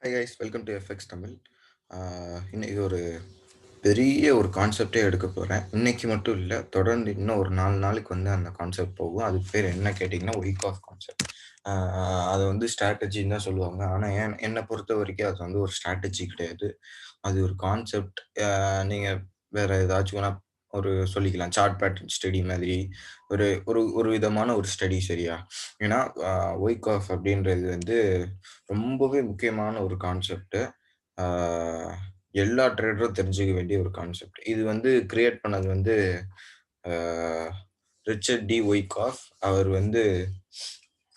Hi guys, welcome to FX Tamil. இன்னைக்கு ஒரு பெரிய ஒரு கான்செப்டே எடுக்க போகிறேன். இன்னைக்கு மட்டும் இல்லை, தொடர்ந்து இன்னும் ஒரு 4 நாளுக்கு வந்து அந்த கான்செப்ட் போகும். அதுக்கு பேர் என்ன கேட்டிங்கன்னா வீக் ஆஃப் கான்செப்ட். அதை வந்து ஸ்ட்ராட்டஜின்னு தான் சொல்லுவாங்க. ஆனால் என்னை பொறுத்த வரைக்கும் அது வந்து ஒரு ஸ்ட்ராட்டஜி கிடையாது. அது ஒரு கான்செப்ட். நீங்கள் வேற ஏதாச்சும் வேணா ஒரு சொல்லிக்கலாம். சார்ட் பேட்டர்ன் ஸ்டடி மாதிரி ஒரு ஒரு ஒரு விதமான ஒரு ஸ்டடி, சரியா? ஏன்னா வீக் ஆஃப் அப்படின்றது வந்து ரொம்பவே முக்கியமான ஒரு கான்செப்ட். ஆ எல்லா ட்ரேடரும் தெரிஞ்சுக்க வேண்டிய ஒரு கான்செப்ட். இது வந்து கிரியேட் பண்ணது வந்து ஆ ரிச்சர்ட் டி ஒய்காஃப். அவர் வந்து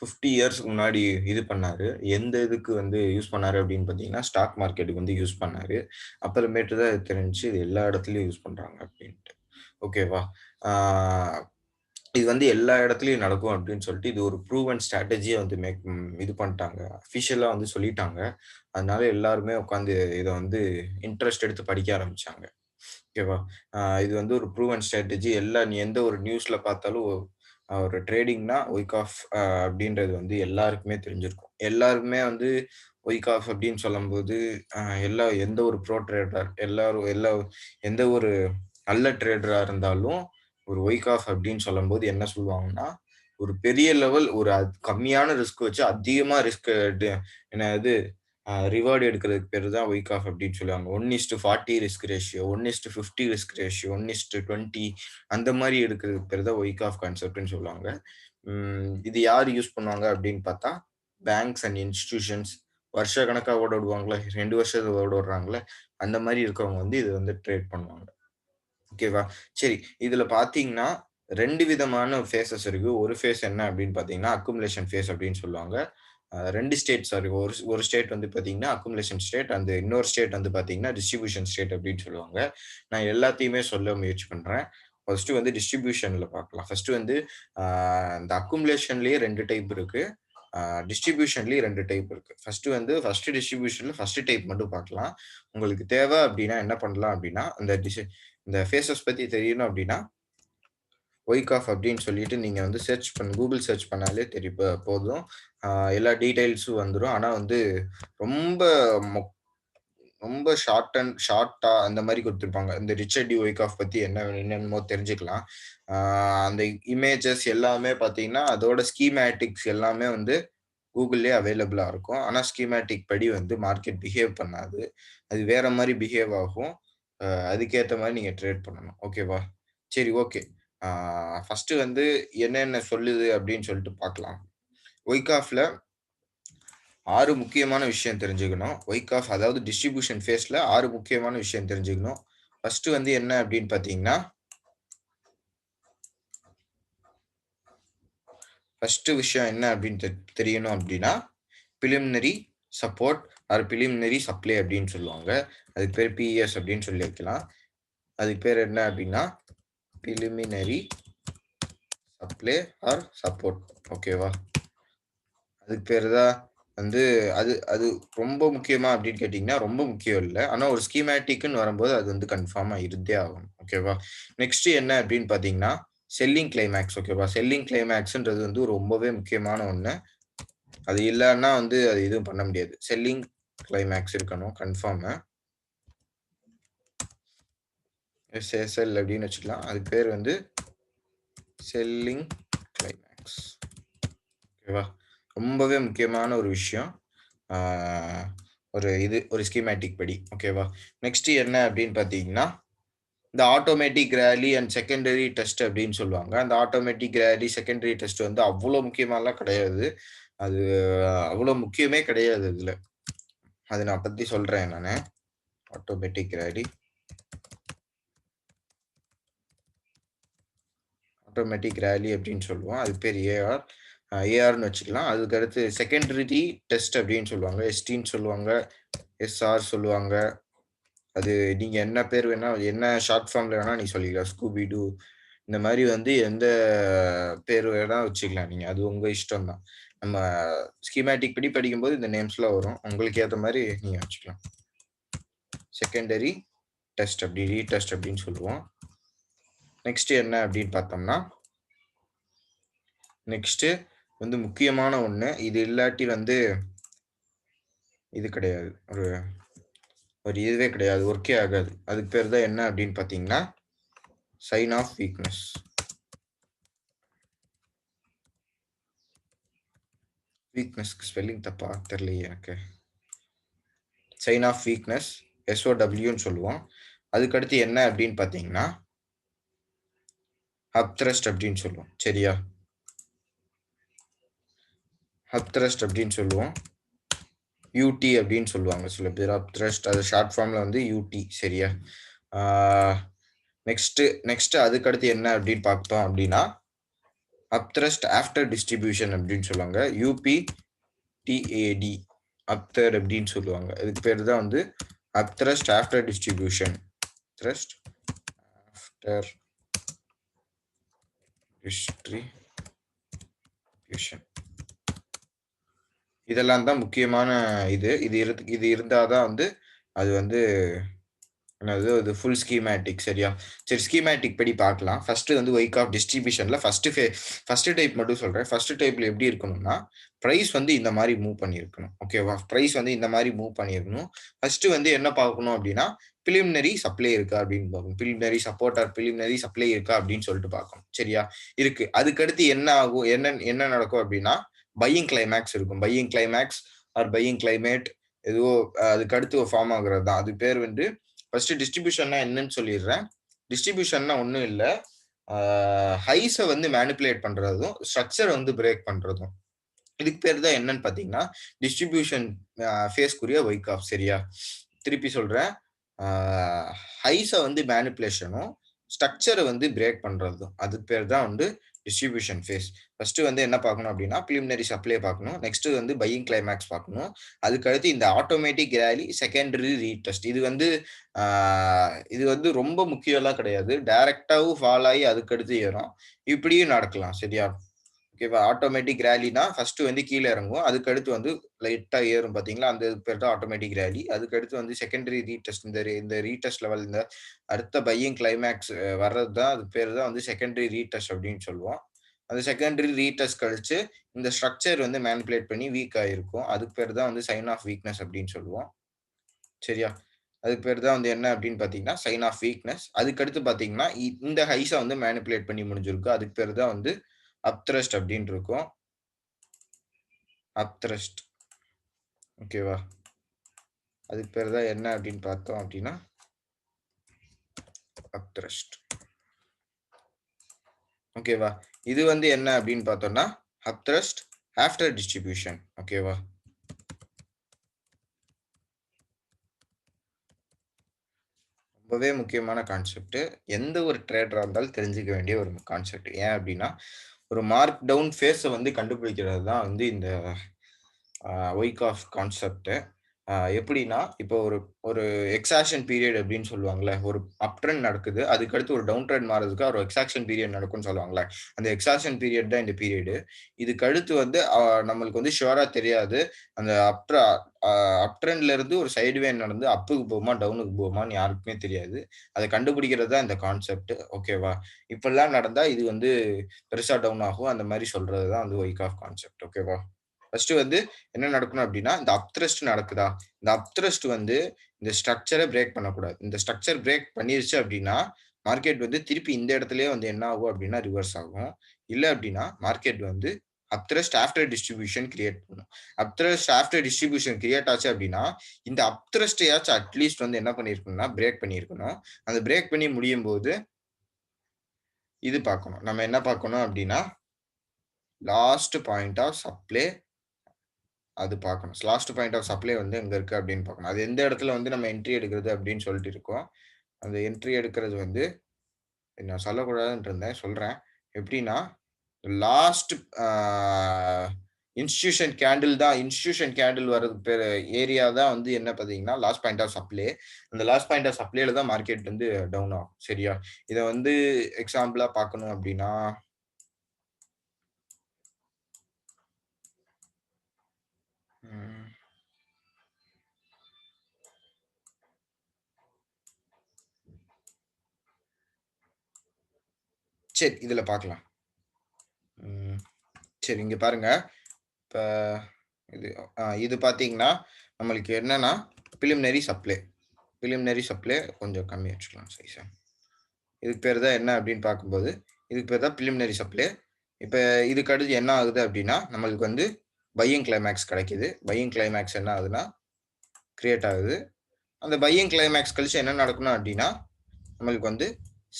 50 இயர்ஸ்க்கு முன்னாடி இது பண்ணாரு. எந்த இதுக்கு வந்து யூஸ் பண்ணாரு அப்படின்னு பார்த்தீங்கன்னா, ஸ்டாக் மார்க்கெட்டுக்கு வந்து யூஸ் பண்ணாரு. அப்புறமேட்டு தான் இது தெரிஞ்சுச்சு, இது எல்லா இடத்துலயும் யூஸ் பண்றாங்க அப்படின்ட்டு. ஓகேவா? ஆ இது வந்து எல்லா இடத்துலயும் நடக்கும் அப்படின்னு சொல்லிட்டு, இது ஒரு ப்ரூவன் ஸ்ட்ராட்டஜியா வந்து இது பண்ணிட்டாங்க. அஃபிஷியலா வந்து சொல்லிட்டாங்க. அதனால எல்லாருமே உட்காந்து இத வந்து இன்ட்ரெஸ்ட் எடுத்து படிக்க ஆரம்பிச்சாங்க. ஓகேவா? இது வந்து ஒரு ப்ரூவன் ஸ்ட்ராட்டஜி. நீ எந்த ஒரு நியூஸ்ல பார்த்தாலும் ஒரு ட்ரேடிங்னா வீக் ஆஃப் அப்படின்றது வந்து எல்லாருக்குமே தெரிஞ்சிருக்கும். எல்லாருக்குமே வந்து வீக் ஆஃப் அப்படின்னு சொல்லும்போது, அ எந்த ஒரு ப்ரோ ட்ரேடர் எந்த ஒரு நல்ல ட்ரேடரா இருந்தாலும், ஒரு வீக் ஆஃப் அப்படின்னு சொல்லும்போது என்ன சொல்லுவாங்கன்னா, ஒரு பெரிய லெவல் ஒரு கம்மியான ரிஸ்க் வச்சு அதிகமா ரிஸ்க் என்னது ரிவார்ட் எடுக்கிறதுக்கு பேரு தான் வீக் ஆஃப் அப்படின்னு சொல்லுவாங்க. 1:40 ரிஸ்க் ரேஷியோ, 1:50 ரிஸ்க் ரேஷியோ, 1:20 அந்த மாரி எடுக்கிறதுக்கு பேரு தான் வீக் ஆஃப் கான்செப்ட்ன்னு சொல்லுவாங்க. இது யார் யூஸ் பண்ணுவாங்க அப்படின்னு பார்த்தா, பேங்க்ஸ் அண்ட் இன்ஸ்டிடியூஷன்ஸ் வருஷ கணக்கா ஓட விடுவாங்கல்ல, 2 வருஷத்துக்கு ஓட விடுறாங்கல்ல, அந்த மாரி இருக்கிறவங்க வந்து இத வந்து ட்ரேட் பண்ணுவாங்க. ஓகேவா? சரி. இதுல பார்த்தீங்கன்னா, 2 விதமான ஃபேஸஸ் இருக்கு. ஒரு ஃபேஸ் என்ன அப்படின்னு பார்த்தீங்கன்னா, அக்குமுலேஷன் ஃபேஸ் அப்படின்னு சொல்லுவாங்க. 2 ஸ்டேட்ஸ் இருக்கு. ஒரு ஸ்டேட் வந்து பார்த்தீங்கன்னா, அக்குமுலேஷன் ஸ்டேட். இன்னொரு ஸ்டேட் வந்து பார்த்தீங்கன்னா, டிஸ்ட்ரிபியூஷன் ஸ்டேட் அப்படின்னு சொல்லுவாங்க. நான் எல்லாத்தையுமே சொல்ல முயற்சி பண்றேன். ஃபர்ஸ்ட்டு வந்து டிஸ்ட்ரிபியூஷன்ல பார்க்கலாம். ஃபர்ஸ்ட்டு வந்து அ இந்த அக்குமுலேஷன்லயே 2 டைப் இருக்கு. அ டிஸ்ட்ரிபியூஷன்லயும் 2 டைப் இருக்கு. ஃபர்ஸ்ட்டு டிஸ்ட்ரிபியூஷன்ல ஃபர்ஸ்ட்டு டைப் மட்டும் பார்க்கலாம். உங்களுக்கு தேவை அப்படின்னா என்ன பண்ணலாம் அப்படின்னா, இந்த ஃபேஸஸ் பத்தி தெரியணும் அப்படின்னா, ஒய்க் ஆஃப் அப்படின்னு சொல்லிட்டு நீங்க வந்து கூகுள் சர்ச் பண்ணாலே போதும். அ எல்லா டீட்டெயில்ஸும் வந்துரும். ஆனா வந்து ரொம்ப மொ ரொம்ப ஷார்ட்டா அந்த மாரி குடுத்திருப்பாங்க. இந்த ரிச்சர்ட் டி ஒய்காஃப் பத்தி என்னென்னமோ தெரிஞ்சுக்கலாம். ஆ அந்த இமேஜஸ் எல்லாமே பார்த்தீங்கன்னா, அதோட ஸ்கீமேட்டிக்ஸ் எல்லாமே வந்து கூகுள்லயே அவைலபிளா இருக்கும். ஆனா ஸ்கீமேட்டிக் படி வந்து மார்க்கெட் பிஹேவ் பண்ணாது. அது வேற மாரி பிஹேவ் ஆகும். அதுக்கேத்த மாரி நீங்க ட்ரேட் பண்ணணும். ஓகேவா? சரி, ஓகே. ஆ ஃபர்ஸ்ட்டு வந்து என்னென்ன சொல்லுது அப்படின்னு சொல்லிட்டு பார்க்கலாம். ஒய்காஃப்ல 6 முக்கியமான விஷயம் தெரிஞ்சுக்கணும். ஒயிக் ஆஃப் அதாவது டிஸ்ட்ரிபியூஷன் ஃபேஸ்ல 6 முக்கியமான விஷயம் தெரிஞ்சுக்கணும். ஃபர்ஸ்ட் வந்து என்ன அப்படின்னு பார்த்தீங்கன்னா, ஃபர்ஸ்ட் விஷயம் என்ன அப்படின்னு தெரியணும் அப்படின்னா, பிலிமினரி சப்போர்ட் பிலிமினரி சப்ளை அப்படின்னு சொல்லுவாங்க. அதுக்கு பேர் பிஎஸ் அப்படின்னு சொல்லி வைக்கலாம். அதுக்கு பேர் என்ன அப்படின்னா, பிலிமினரி சப்ளை சப்போர்ட். ஓகேவா? அதுக்கு பேரு தான் வந்து அது அது ரொம்ப முக்கியமா அப்படின்னு கேட்டீங்கன்னா, ரொம்ப முக்கியம் இல்ல. ஆனா ஒரு ஸ்கீமேட்டிக்ன்னு வரும்போது அது வந்து கன்ஃபார்மா இருந்தே ஆகணும். ஓகேவா? நெக்ஸ்ட் என்ன அப்படின்னு பார்த்தீங்கன்னா, செல்லிங் கிளைமாக்ஸ். ஓகேவா? செல்லிங் கிளைமாக்ஸ்ன்றது வந்து ரொம்பவே முக்கியமான ஒண்ணு. அது இல்லன்னா வந்து அது எதுவும் பண்ண முடியாது. செல்லிங் கிளைமாக்ஸ் இருக்கணும் கன்ஃபார்மு. எஸ்எஸ்எல் அப்படின்னு வச்சுக்கலாம். அதுக்கு பேர் வந்து செல்லிங் கிளைமாக்ஸ். ஓகேவா? ரொம்பவே முக்கியமான ஒரு விஷயம். ஆ ஒரு ஸ்கீமேட்டிக் படி. ஓகேவா? நெக்ஸ்ட் என்ன அப்படின்னு பார்த்தீங்கன்னா, இந்த automatic rally and secondary test அப்படின்னு சொல்லுவாங்க. அந்த ஆட்டோமேட்டிக் ரேலி, செகண்டரி டெஸ்ட் வந்து அவ்வளோ முக்கியமாலாம் கிடையாது. அது அவ்வளோ முக்கியமே கிடையாது இதுல. அது நான் பத்தி சொல்றேன் நானு. ஆட்டோமேட்டிக் ரேலி, அப்படின்னு சொல்லுவோம். அதுக்கு பேர் ஏஆர். ஏஆர்ன்னு வச்சுக்கலாம். அதுக்கு அடுத்து செகண்டரி டெஸ்ட் அப்படின்னு சொல்லுவாங்க. எஸ்டின்னு சொல்லுவாங்க. எஸ்ஆர் சொல்லுவாங்க. அது நீங்க என்ன பேர் வேணா, என்ன ஷார்ட் ஃபார்ம்ல வேணா நீங்க சொல்லிக்கலாம். ஸ்கூபி டூ இந்த மாரி வந்து எந்த பேர் வேணா வச்சுக்கலாம் நீங்க. அது உங்க இஷ்டம் தான். நம்ம ஸ்கீமேட்டிக் படி படிக்கும்போது இந்த நேம்ஸ்லாம் வரும். உங்களுக்கு ஏத்த மாரி நீங்க வச்சுக்கலாம். செகண்டரி டெஸ்ட் ரீடெஸ்ட் அப்படின்னு சொல்லுவோம். நெக்ஸ்ட் என்ன அப்படின்னு பார்த்தோம்னா, நெக்ஸ்ட் வந்து முக்கியமான ஒண்ணு. இது இல்லாட்டி வந்து இது கிடையாது. ஒரு ஒரு இதுவே கிடையாது. ஒர்க்கே ஆகாது. அதுக்கு பேர் தான் என்ன அப்படின்னு பார்த்தீங்கன்னா, சைன் ஆஃப் வீக்னஸ். வீக்னஸ்க்கு ஸ்பெல்லிங் தப்பா? தெரியலையே எனக்கு. சைன் ஆஃப் வீக்னஸ் SOWன்னு சொல்லுவோம். அதுக்கடுத்து என்ன அப்படின்னு பார்த்தீங்கன்னா, அப்த்ரஸ்ட் அப்படின்னு சொல்லுவோம். சரியா? அப்த்ரஸ்ட் அப்படின்னு சொல்லுவோம். யூடி அப்படின்னு சொல்லுவாங்க சில பேர். அப்த்ரஸ்ட் அது ஷார்ட் ஃபார்ம்ல வந்து யூடி. சரியா? நெக்ஸ்ட் நெக்ஸ்ட் அதுக்கடுத்து என்ன அப்படின்னு பார்த்தோம் அப்படின்னா, அப்த்ரஸ்ட் ஆஃப்டர் டிஸ்ட்ரிபியூஷன் அப்படின்னு சொல்லுவாங்க. UPTAD அப்தர் அப்படின்னு சொல்லுவாங்க. இதுக்கு பேர் தான் வந்து upthrust after distribution. Thrust after distribution. இதெல்லாம் தான் முக்கியமான இது. இது இருந்தா தான் வந்து அது வந்து என்னது அது ஃபுல் ஸ்கீமேட்டிக். சரியா? சரி, ஸ்கீமேட்டிக் படி பார்க்கலாம். ஃபர்ஸ்ட் வந்து வைக்ஆஃப் டிஸ்ட்ரிபியூஷன்ல ஃபர்ஸ்ட் டைப் மட்டும் சொல்றேன். ஃபர்ஸ்ட் டைப்ல எப்படி இருக்கணும்னா, பிரைஸ் வந்து இந்த மாரி மூவ் பண்ணியிருக்கணும். ஓகேவா? பிரைஸ் வந்து இந்த மாரி மூவ் பண்ணியிருக்கணும். ஃபர்ஸ்ட் வந்து என்ன பார்க்கணும் அப்படின்னா, பிலிமினரி சப்ளை இருக்கா அப்படின்னு பார்க்கணும். Preliminary support or preliminary supply இருக்கா அப்படின்னு சொல்லிட்டு பார்க்கணும். சரியா? இருக்கு. அதுக்கடுத்து என்ன ஆகும்? என்ன நடக்கும் அப்படின்னா, பையிங் கிளைமாக்ஸ் இருக்கும். Buying climax are buying climate எதுவோ அதுக்கு அடுத்து ஃபார்ம் ஆகுறது தான். அது பேர் வந்து ஃபர்ஸ்ட் டிஸ்ட்ரிபியூஷன்னா என்னன்னு சொல்லிடுறேன். டிஸ்ட்ரிபியூஷன்னா ஒண்ணும் இல்ல. ஹைஸ வந்து மேனிபுலேட் பண்றதும், ஸ்ட்ரக்சர் வந்து பிரேக் பண்றதும். இதுக்கு பேர் தான் என்னன்னு பார்த்தீங்கன்னா, டிஸ்ட்ரிபியூஷன் ஃபேஸ்க்குரிய வைக் ஆஃப். சரியா? திருப்பி சொல்றேன். ஆ ஹைஸ வந்து மேனிபுலேஷனும், ஸ்ட்ரக்சர வந்து பிரேக் பண்றதும். அதுக்கு பேர் தான் வந்து டிஸ்ட்ரிபியூஷன் ஃபேஸ். ஃபர்ஸ்ட் வந்து என்ன பார்க்கணும் அப்படின்னா, பிலிமினரி சப்ளை பார்க்கணும். நெக்ஸ்ட் வந்து பையிங் கிளைமாக்ஸ் பார்க்கணும். அதுக்கு அடுத்து இந்த ஆட்டோமேட்டிக் ராலி, செகண்டரி ரீடெஸ்ட். ஆ இது வந்து ரொம்ப முக்கியம்லாம் கிடையாது. டைரக்ட்டாவும் ஃபால் ஆயி அதுக்கடுத்து ஏறும். இப்படியும் நடக்கலாம். சரியா? ஓகேவா? ஆட்டோமேட்டிக் ராலினா ஃபர்ஸ்ட் வந்து கீழ இறங்கும். அதுக்கு அடுத்து வந்து லைட்டா ஏறும் பார்த்தீங்களா? அந்த இதுக்கு பேர் தான் ஆட்டோமேட்டிக் ராலி. அதுக்கு அடுத்து வந்து செகண்டரி ரீடெஸ்ட். இந்த ரீடெஸ்ட் லெவல் இந்த அடுத்த பையிங் கிளைமாக்ஸ் வர்றது தான் அதுக்கு பேரு தான் வந்து செகண்டரி ரீடெஸ்ட் அப்படின்னு சொல்லுவோம். அந்த செகண்டரி ரீடெஸ்ட் கழிச்சு இந்த ஸ்ட்ரக்சர் வந்து மேனிபுலேட் பண்ணி வீக் ஆயிருக்கும். அதுக்கு பேரு தான் வந்து சைன் ஆஃப் வீக்னஸ் அப்படின்னு சொல்லுவோம். சரியா? அதுக்கு பேரு தான் வந்து என்ன அப்படின்னு பார்த்தீங்கன்னா, சைன் ஆஃப் வீக்னஸ். அதுக்கு அடுத்து பார்த்தீங்கன்னா, இந்த ஹைஸ வந்து மேனிபுலேட் பண்ணி முடிஞ்சிருக்கும். அதுக்கு பேரு தான் வந்து அப்த்ரஸ்ட் அப்படின்னு இருக்கும். அப்த்ரஸ்ட். ஓகேவா? அதுக்கு பேரு தான் என்ன அப்படின்னு பார்த்தோம் அப்படின்னா, அப்த்ரஸ்ட். ஓகேவா? இது வந்து என்ன அப்படின்னு பார்த்தோம்னா, அப்த்ரஸ்ட் ஆஃப்டர் டிஸ்ட்ரிபியூஷன். ஓகேவா? ரொம்பவே முக்கியமான கான்செப்ட். எந்த ஒரு ட்ரேடரா இருந்தாலும் தெரிஞ்சுக்க வேண்டிய ஒரு கான்செப்ட். ஏன் அப்படின்னா, ஒரு மார்க் டவுன் ஃபேஸ வந்து கண்டுபிடிக்கிறது தான் வந்து இந்த ஒய்காஃப் கான்செப்ட். எப்படின்னா, இப்போ ஒரு ஒரு எக்ஸாக்ஷன் பீரியட் அப்படின்னு சொல்லுவாங்கல்ல. ஒரு அப் ட்ரெண்ட் நடக்குது. அதுக்கடுத்து ஒரு டவுன் ட்ரெண்ட் மாறதுக்கு ஒரு எக்ஸாக்ஷன் பீரியட் நடக்கும்னு சொல்லுவாங்கல்ல. அந்த எக்ஸாக்ஷன் பீரியட் தான் இந்த பீரியடு. இதுக்கு அடுத்து வந்து நம்மளுக்கு வந்து ஷூரா தெரியாது. அந்த அ அப் ட்ரெண்ட்ல இருந்து ஒரு சைட்வே நடந்து அப்புக்கு போகுமா, டவுனுக்கு போகுமான்னு யாருக்குமே தெரியாது. அத கண்டுபிடிக்கிறது தான் இந்த கான்செப்ட். ஓகேவா? இப்படிலாம் நடந்தா இது வந்து பெருசா டவுன் ஆகும். அந்த மாரி சொல்றது தான் வந்து ஒய்க் ஆஃப் கான்செப்ட். ஓகேவா? ஃபர்ஸ்ட் வந்து என்ன நடக்கணும் அப்டின்னா, இந்த அப் த்ரஸ்ட் நடக்குதா? இந்த அப் த்ரஸ்ட் வந்து இந்த ஸ்ட்ரக்சர பிரேக் பண்ணக்கூடாது. இந்த ஸ்ட்ரக்சர் பிரேக் பண்ணிருச்சு அப்டின்னா, மார்க்கெட் வந்து திருப்பி இந்த இடத்திலேயே வந்து என்ன ஆகும் அப்டின்னா, ரிவர்ஸ் ஆகும். இல்ல அப்டின்னா, மார்க்கெட் வந்து அப் த்ரஸ்ட் ஆஃப்டர் டிஸ்ட்ரிபியூஷன் கிரியேட் பண்ணும். அப் த்ரஸ்ட் ஆஃப்டர் டிஸ்ட்ரிபியூஷன் கிரியேட் ஆச்சு அப்டின்னா, இந்த அப் த்ரஸ்ட்டயாச்சும் அட்லீஸ்ட் வந்து என்ன பண்ணியிருக்கணும்னா, பிரேக் பண்ணியிருக்கணும். அந்த பிரேக் பண்ணி முடியும்போது, இது பார்க்கணும். நம்ம என்ன பார்க்கணும் அப்டின்னா, லாஸ்ட் பாயிண்ட் ஆஃப் சப்ளை அது பார்க்கணும். லாஸ்ட் பாயிண்ட் ஆஃப் சப்ளை வந்து எங்க இருக்கு அப்படின்னு பார்க்கணும். அது எந்த இடத்துல வந்து நம்ம என்ட்ரி எடுக்கிறது அப்படின்னு சொல்லிட்டு இருக்கோம். அந்த என்ட்ரி எடுக்கிறது வந்து நான் சொல்லக்கூடாதுன்ட்டு இருந்தேன். சொல்றேன். எப்படின்னா, லாஸ்ட் ஆ இன்ஸ்டிடியூஷன் கேண்டில் வர்றதுக்கு பேரு ஏரியா தான் வந்து என்ன பார்த்தீங்கன்னா, லாஸ்ட் பாயிண்ட் ஆஃப் சப்ளை. அந்த லாஸ்ட் பாயிண்ட் ஆஃப் சப்ளைல தான் மார்க்கெட் வந்து டவுன் ஆகும். சரியா? இத வந்து எக்ஸாம்பிளா பார்க்கணும் அப்படின்னா, ம். சரி, இதுல பார்க்கலாம். ம். சரி, இங்க பாருங்க. இப்ப இது பார்த்தீங்கன்னா, நம்மளுக்கு என்னன்னா பிலிமினரி சப்ளை. பிலிமினரி சப்ளை கொஞ்சம் கம்மியா வச்சுக்கலாம் சைஸ. இதுக்கு பேரு தான் என்ன அப்படின்னு பார்க்கும்போது, இதுக்கு பேரு தான் பிலிமினரி சப்ளை. இப்ப இதுக்கு அடுத்து என்ன ஆகுது அப்படின்னா, நம்மளுக்கு வந்து பையிங் கிளைமாக்ஸ் கிடைக்குது. பையிங் கிளைமாக்ஸ் என்ன ஆகுதுன்னா, கிரியேட் ஆகுது. அந்த பையிங் கிளைமாக்ஸ் கழிச்சு என்ன நடக்கணும் அப்படின்னா, நம்மளுக்கு வந்து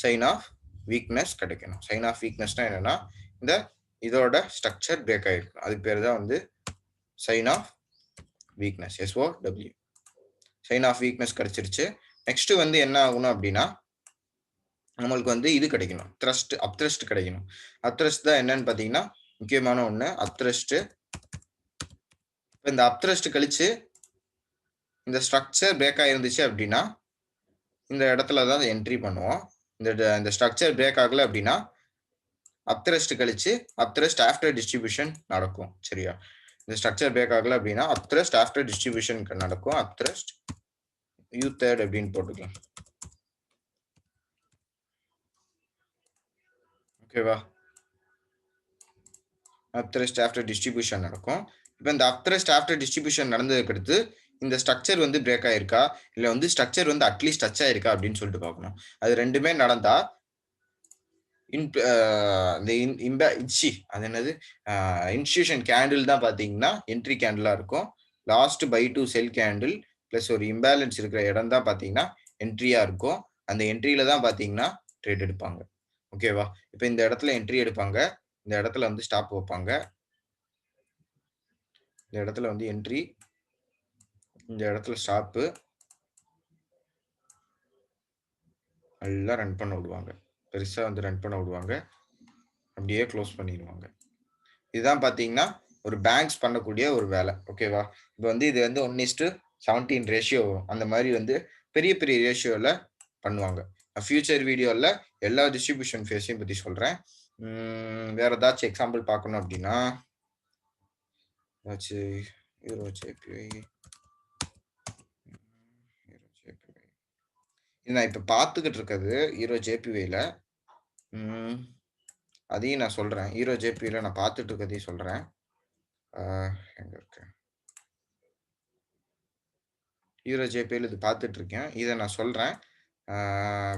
சைன் ஆஃப் வீக்னஸ் கிடைக்கணும். சைன் ஆஃப் வீக்னஸ்னா என்னன்னா, இந்த இதோட ஸ்ட்ரக்சர் பிரேக் ஆயிருக்கும். அதுக்கு பேரு தான் வந்து sign of weakness. SOW. Sign of weakness கிடைச்சிருச்சு. நெக்ஸ்ட் வந்து என்ன ஆகணும் அப்படின்னா, நம்மளுக்கு வந்து இது கிடைக்கணும். அப்த்ரஸ்ட் கிடைக்கணும். அப்த்ரஸ்ட் தான் என்னன்னு பார்த்தீங்கன்னா, முக்கியமான ஒண்ணு. அப்த்ரஸ்ட். இந்த அப்த்ரஸ்ட் கழிச்சு இந்த ஸ்ட்ரக்சர் பிரேக் ஆயிருந்துச்சு அப்படின்னா, இந்த இடத்துல தான் என்ட்ரி பண்ணுவோம். இந்த ஸ்ட்ரக்சர் பிரேக் ஆகல அப்படின்னா, அப்த்ரஸ்ட் கழிச்சு அப்த்ரஸ்ட் ஆஃப்டர் டிஸ்ட்ரிபியூஷன் நடக்கும். சரியா? இந்த ஸ்ட்ரக்சர் பிரேக் ஆகல அப்படின்னா, அப்த்ரஸ்ட் ஆஃப்டர் டிஸ்ட்ரிபியூஷன் நடக்கும். அப்த்ரஸ்ட் U3 அப்படின்னு போட்டுக்கலாம். ஓகேவா? அப்த்ரஸ்ட் ஆஃப்டர் டிஸ்ட்ரிபியூஷன் நடக்கும். இப்போ இந்த அப்த்ரஸ்ட் ஆஃப்டர் டிஸ்ட்ரிபியூஷன் நடந்ததுக்கு அடுத்து இந்த ஸ்ட்ரக்சர் வந்து பிரேக் ஆயிருக்கா, இல்ல வந்து ஸ்ட்ரக்சர் வந்து அட்லீஸ்ட் டச் ஆயிருக்கா அப்படின்னு சொல்லிட்டு பார்க்கணும். அது ரெண்டுமே நடந்தா அது என்னது இன்ஸ்டிடியூஷன் கேண்டில் தான் பாத்தீங்கன்னா என்ட்ரி கேண்டிலா இருக்கும். Last buy to sell candle plus ஒரு இம்பேலன்ஸ் இருக்கிற இடம் தான் பாத்தீங்கன்னா என்ட்ரியா இருக்கும். அந்த என்ட்ரியில தான் பாத்தீங்கன்னா ட்ரேட் எடுப்பாங்க. ஓகேவா? இப்போ இந்த இடத்துல என்ட்ரி எடுப்பாங்க. இந்த இடத்துல வந்து ஸ்டாப் வைப்பாங்க. இந்த இடத்துல வந்து என்ட்ரி, இந்த இடத்துல ஸ்டாப்பு. நல்லா ரன் பண்ண விடுவாங்க. பெருசா வந்து ரன் பண்ண விடுவாங்க. அப்படியே க்ளோஸ் பண்ணிடுவாங்க. இதுதான் பாத்தீங்கன்னா ஒரு பேங்க்ஸ் பண்ணக்கூடிய ஒரு வேலை. ஓகேவா? இப்போ வந்து இது வந்து 1:17 ரேஷியோ வரும். அந்த மாதிரி வந்து பெரிய பெரிய ரேஷியோல பண்ணுவாங்க. ஃபியூச்சர் வீடியோல எல்லா டிஸ்ட்ரிபியூஷன் ஃபேஸையும் பத்தி சொல்றேன். வேற ஏதாச்சும் எக்ஸாம்பிள் பார்க்கணும் அப்படின்னா, ஏதாச்சும் யூரோ ஜேபிஐ, இது நான் இப்ப பார்த்துக்கிட்டு இருக்கிறது யூரோ ஜேபிஐல. அதையும் நான் சொல்றேன். யூரோ ஜேபிஐல நான் பார்த்துட்டு இருக்கிறதையும் சொல்றேன். எங்க இருக்கு? யூரோ ஜேபிஐல இது பார்த்துட்டு இருக்கேன். இதை நான் சொல்றேன்.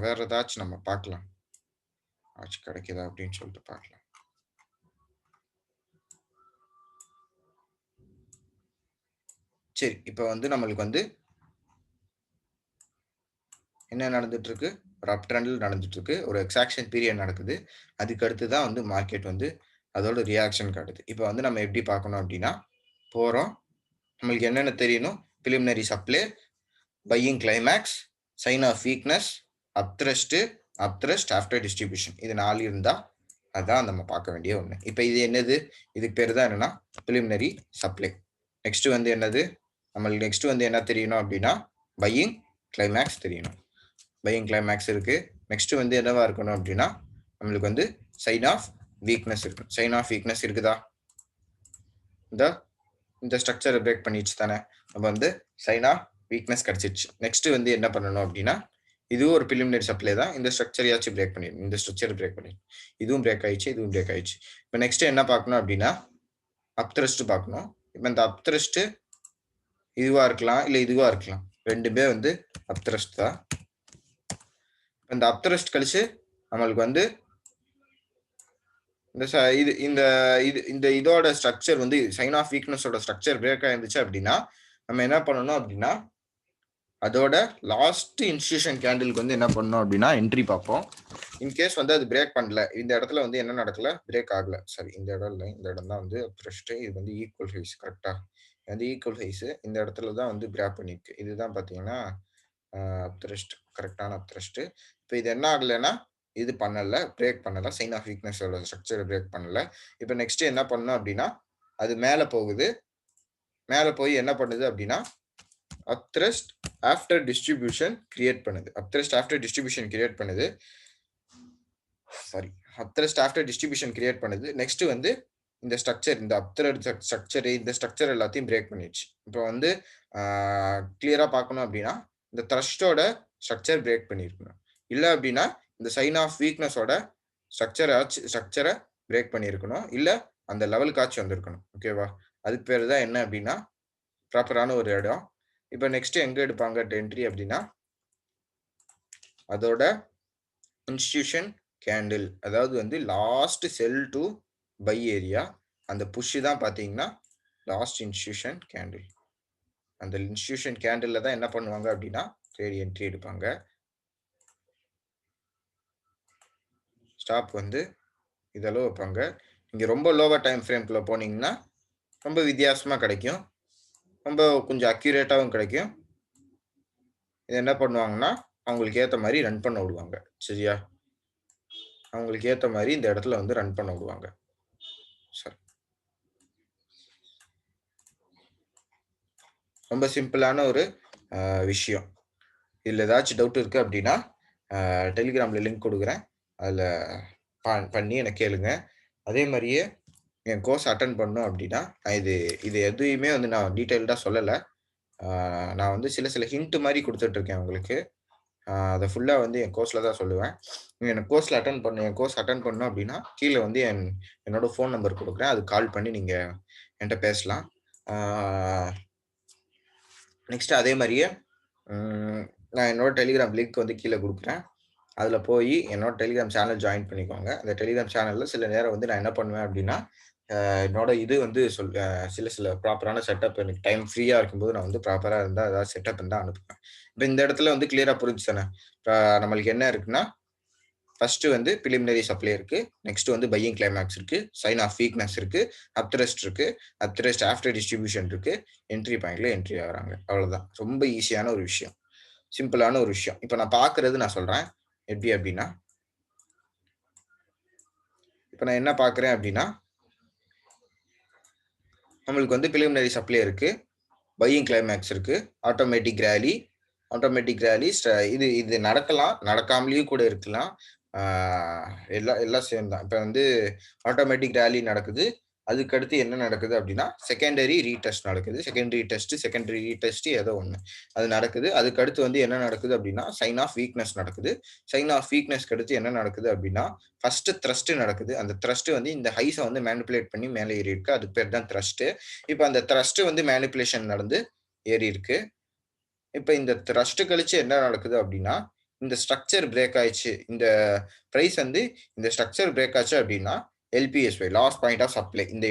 வேற ஏதாச்சும் நம்ம பார்க்கலாம். ஆச்சு கிடைக்குதா அப்படின்னு சொல்லிட்டு பார்க்கலாம். சரி, இப்போ வந்து நம்மளுக்கு வந்து என்ன நடந்துட்டு இருக்கு? ஒரு அப் ட்ரெண்டில் நடந்துட்டு இருக்கு. ஒரு எக்ஸாக்ஷன் பீரியட் நடக்குது. அதுக்கு அடுத்து தான் வந்து மார்க்கெட் வந்து அதோட ரியாக்ஷன் காட்டுது. இப்போ வந்து நம்ம எப்படி பார்க்கணும் அப்படின்னா, போறோம். நம்மளுக்கு என்னென்ன தெரியணும்? Preliminary supply, buying climax, sign of weakness, upthrust after distribution. இது 4 இருந்தா அதான் நம்ம பார்க்க வேண்டிய ஒண்ணு. இப்போ இது என்னது? இதுக்கு பேரு தான் என்னன்னா பிலிமினரி சப்ளை. நெக்ஸ்ட் வந்து என்னது? நம்மளுக்கு நெக்ஸ்ட் வந்து என்ன தெரியணும் அப்படின்னா, பையிங் கிளைமேக்ஸ் தெரியணும். பையிங் கிளைமேக்ஸ் இருக்கு. நெக்ஸ்ட் வந்து என்னவா இருக்கணும் அப்படின்னா, நம்மளுக்கு வந்து சைன் ஆஃப் வீக்னஸ் இருக்கு. சைன் ஆஃப் வீக்னஸ் இருக்குதா? இந்த ஸ்ட்ரக்சரை பிரேக் பண்ணிடுச்சு தானே. நம்ம வந்து சைன் ஆஃப் வீக்னஸ் கிடைச்சிருச்சு. நெக்ஸ்ட் வந்து என்ன பண்ணணும் அப்படின்னா, இதுவும் ஒரு பிலிமினரி சப்ளை தான். இந்த ஸ்ட்ரக்சரையாச்சும் பிரேக் பண்ணிடணும். இந்த ஸ்ட்ரக்சர் பிரேக் பண்ணிடணும். இதுவும் பிரேக் ஆயிடுச்சு, இதுவும் பிரேக் ஆயிடுச்சு. இப்போ நெக்ஸ்ட் என்ன பார்க்கணும் அப்படின்னா, அப்த்ரஸ்ட் பார்க்கணும். இப்போ இந்த அப்த்ரஸ்ட் இதுவா இருக்கலாம், இல்ல இதுவா இருக்கலாம். ரெண்டுமே வந்து அப்த்ரஸ்ட் தான். இந்த அப்த்ரஸ்ட் கழிச்சு நம்மளுக்கு வந்து இந்த இதோட ஸ்ட்ரக்சர் வந்து சைன் ஆஃப் வீக்னஸோட ஸ்ட்ரக்சர் பிரேக் ஆயிருந்துச்சு அப்படின்னா, நம்ம என்ன பண்ணணும் அப்படின்னா, அதோட லாஸ்ட் இன்ஸ்டிடியூஷன் கேண்டிலுக்கு வந்து என்ன பண்ணணும் அப்படின்னா என்ட்ரி பார்ப்போம். இன்கேஸ் வந்து அது பிரேக் பண்ணல, இந்த இடத்துல வந்து என்ன நடக்கல, பிரேக் ஆகல. சரி, இந்த இடம் இல்லை, இந்த இடம் தான் வந்து அப்த்ரஸ்ட். இது வந்து ஈக்குவல் ஹைஸ். கரெக்டா? வந்து ஈக்குவல் ஹைஸ். இந்த இடத்துல தான் வந்து கிராப் பண்ணிருக்கு. இதுதான் பாத்தீங்கன்னா அப்த்ரஸ்ட், கரெக்டான அப்த்ரஸ்ட். இப்போ இது என்ன ஆகலைன்னா, இது பண்ணல, பிரேக் பண்ணல. சைன் ஆஃப் வீக்னஸோட ஸ்ட்ரக்சர் பிரேக் பண்ணல. இப்போ நெக்ஸ்ட் என்ன பண்ணணும் அப்படின்னா, அது மேல போகுது. மேல போய் என்ன பண்ணுது அப்படின்னா, அப்த்ரஸ்ட் ஆஃப்டர் டிஸ்ட்ரிபியூஷன் கிரியேட் பண்ணுது. அப்த்ரஸ்ட் ஆஃப்டர் டிஸ்ட்ரிபியூஷன் கிரியேட் பண்ணுது. Sorry, upthrust after distribution create பண்ணுது. நெக்ஸ்ட் வந்து இந்த ஸ்ட்ரக்சர், இந்த அப்த்ரஸ்ட் ஸ்ட்ரக்சர், இந்த ஸ்ட்ரக்சர் எல்லாத்தையும் பிரேக் பண்ணிடுச்சு. இப்போ வந்து கிளியரா பார்க்கணும் அப்படின்னா, இந்த த்ரஸ்டோட ஸ்ட்ரக்சர் பிரேக் பண்ணிருக்கணும். இல்ல அப்படின்னா இந்த சைன் ஆஃப் வீக்னஸோட ஸ்ட்ரக்சரை பிரேக் பண்ணியிருக்கணும். இல்ல அந்த லெவலுக்காச்சும் வந்திருக்கணும். ஓகேவா? அதுக்கு பேரு தான் என்ன அப்டின்னா, ப்ராப்பரான ஒரு இடம். இப்ப நெக்ஸ்ட் எங்க எடுப்பாங்க என்ட்ரி அப்டின்னா, அதோட இன்ஸ்டிடியூஷன் கேண்டில். அதாவது வந்து last sell to buy area. அந்த புஷ் தான் பார்த்தீங்கன்னா, லாஸ்ட் இன்ஸ்டிடியூஷன் கேண்டில். அந்த இன்ஸ்டிடியூஷன் கேண்டில்ல தான் என்ன பண்ணுவாங்க அப்டின்னா, ட்ரேட் என்ட்ரி எடுப்பாங்க. ஸ்டாப் வந்து இதளவு வைப்பாங்க. நீங்க ரொம்ப லோவர் டைம் ஃப்ரேம்க்குள்ள போனீங்கன்னா, ரொம்ப வித்தியாசமா கிடைக்கும். ரொம்ப கொஞ்சம் அக்யூரேட்டாவும் கிடைக்கும். இது என்ன பண்ணுவாங்கன்னா, அவங்களுக்கு ஏத்த மாரி ரன் பண்ண விடுவாங்க. சரியா? அவங்களுக்கு ஏத்த மாரி இந்த இடத்துல வந்து ரன் பண்ண விடுவாங்க. சரி. ரொம்ப சிம்பிளான ஒரு விஷயம். இதுல ஏதாச்சும் டவுட் இருக்கு அப்டின்னா, டெலிகிராம்ல லிங்க் குடுக்குறேன். அதுல பண்ணி என்ன கேளுங்க. அதே மாரியே என் கோர்ஸ் அட்டெண்ட் பண்ணணும் அப்டின்னா, நான் இது இது எதையுமே வந்து நான் டீட்டெயில்டா சொல்லல. ஆ நான் வந்து சில சில ஹிண்ட் மாரி குடுத்துட்டு இருக்கேன் உங்களுக்கு. அத ஃபுல்லா வந்து என் கோர்ஸ்ல தான் சொல்லுவேன். நீங்க எனக்கு என் கோர்ஸ் அட்டெண்ட் பண்ணணும் அப்டின்னா, கீழ வந்து என்னோட ஃபோன் நம்பர் குடுக்குறேன். அதுக்கு கால் பண்ணி நீங்க என்ட்ட பேசலாம். ஆ நெக்ஸ்ட் அதே மாரியே நான் என்னோட டெலிகிராம் லிங்க் வந்து கீழ குடுக்குறேன். அதுல போயி என்னோட டெலிகிராம் சேனல் ஜாயின் பண்ணிக்கோங்க. அந்த டெலிகிராம் சேனல்ல சில நேரம் வந்து நான் என்ன பண்ணுவேன் அப்டின்னா, என்னோட இது வந்து சில சில ப்ராப்பரான செட்டப் எனக்கு டைம் ஃப்ரீயா இருக்கும்போது நான் வந்து ப்ராப்பரா இருந்தா ஏதாவது செட்டப் இருந்தா அனுப்புவேன். இப்ப இந்த இடத்துல வந்து கிளியரா புரிஞ்சுச்சு தானே? இப்ப நம்மளுக்கு என்ன இருக்குன்னா, ஃபர்ஸ்ட் வந்து பிலிமினரி சப்ளை இருக்கு. நெக்ஸ்ட் வந்து பையிங் கிளைமாக்ஸ் இருக்கு. சைன் ஆஃப் வீக்னஸ் இருக்கு. அப் த்ரஸ்ட் இருக்கு. அப் த்ரஸ்ட் ஆஃப்டர் டிஸ்ட்ரிபியூஷன் இருக்கு. என்ட்ரி பாயிண்ட்ல என்ட்ரி ஆகுறாங்க. அவ்வளவுதான். ரொம்ப ஈஸியான ஒரு விஷயம். சிம்பிளான ஒரு விஷயம். இப்ப நான் பார்க்கிறது நான் சொல்றேன். எப்டி அப்டின்னா, இப்ப நான் என்ன பார்க்கிறேன் அப்டின்னா, நம்மளுக்கு வந்து பிலிமினரி சப்ளை இருக்கு. பையிங் கிளைமாக்ஸ் இருக்கு. ஆட்டோமேட்டிக் ராலி, ஆட்டோமேட்டிக் ராலி இது இது நடக்கலாம். நடக்காமலேயும் கூட இருக்கலாம். ஆ எல்லாம் எல்லாம் சேம் தான். இப்ப வந்து ஆட்டோமேட்டிக் ராலி நடக்குது. அதுக்கு அடுத்து என்ன நடக்குது அப்டின்னா, செகண்டரி ரீடெஸ்ட் நடக்குது. செகண்டரி ரீடெஸ்ட் ஏதோ ஒண்ணு. அது நடக்குது. அதுக்கு அடுத்து வந்து என்ன நடக்குது அப்டின்னா, சைன் ஆஃப் வீக்னஸ் நடக்குது. சைன் ஆஃப் வீக்னஸ்க்கு அடுத்து என்ன நடக்குது அப்டின்னா, ஃபர்ஸ்ட் த்ரஸ்ட் நடக்குது. அந்த த்ரஸ்ட் வந்து இந்த ஹைஸ வந்து மேனிபுலேட் பண்ணி மேல ஏறியிருக்கு. அதுக்கு பேர் தான் த்ரஸ்ட். இப்ப அந்த த்ரஸ்ட் வந்து மேனிபுலேஷன் நடந்து ஏறியிருக்கு. இப்ப இந்த த்ரஸ்ட் கழிச்சு என்ன நடக்குது அப்டின்னா, இந்த ஸ்ட்ரக்சர் பிரேக் ஆயிடுச்சு. இந்த பிரைஸ் வந்து இந்த ஸ்ட்ரக்சர் பிரேக் ஆச்சு அப்டின்னா, எல்பிஎஸ்ஒய் லாஸ்ட் பாயிண்ட் ஆஃப் சப்ளை இந்த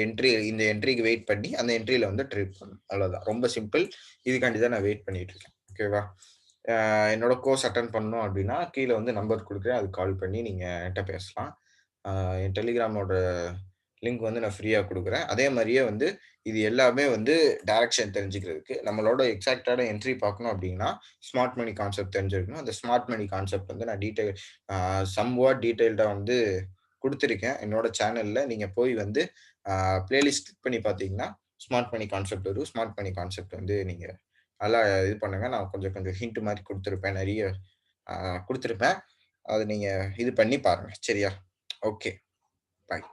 என்ட்ரிக்கு வெயிட் பண்ணி அந்த என்ட்ரில வந்து ட்ரேட் பண்ணணும். அவ்வளவுதான். ரொம்ப சிம்பிள். இதுக்காண்டி தான் நான் வெயிட் பண்ணிட்டு இருக்கேன். ஓகேவா? அ என்னோட கோர்ஸ் அட்டெண்ட் பண்ணணும் அப்டின்னா, கீழ வந்து நம்பர் குடுக்குறேன். அதுக்கு கால் பண்ணி நீங்க என்ட்ட பேசலாம். அ என் டெலிகிராமோட லிங்க் வந்து நான் ஃப்ரீயா குடுக்குறேன். அதே மாரியே வந்து இது எல்லாமே வந்து டைரக்ஷன் தெரிஞ்சுக்கிறதுக்கு, நம்மளோட எக்ஸாக்ட்டான என்ட்ரி பார்க்கணும் அப்டின்னா, ஸ்மார்ட் மனி கான்செப்ட் தெரிஞ்சிருக்கணும். அந்த ஸ்மார்ட் மனி கான்செப்ட் வந்து நான் அ சம்வாட் டீட்டெயில்டா வந்து குடுத்திருக்கேன். என்னோட சேனல்ல நீங்க போய் வந்து பிளேலிஸ்ட் கிளிக் பண்ணி பார்த்தீங்கன்னா, ஸ்மார்ட் மனி கான்செப்ட் வரும். ஸ்மார்ட் மனி கான்செப்ட் வந்து நீங்க நல்லா இது பண்ணுங்க. நான் கொஞ்சம் கொஞ்சம் ஹிண்ட் மாரி குடுத்திருப்பேன். நெறைய குடுத்திருப்பேன். அத நீங்க இது பண்ணி பாருங்க. சரியா? ஓகே. பாய்.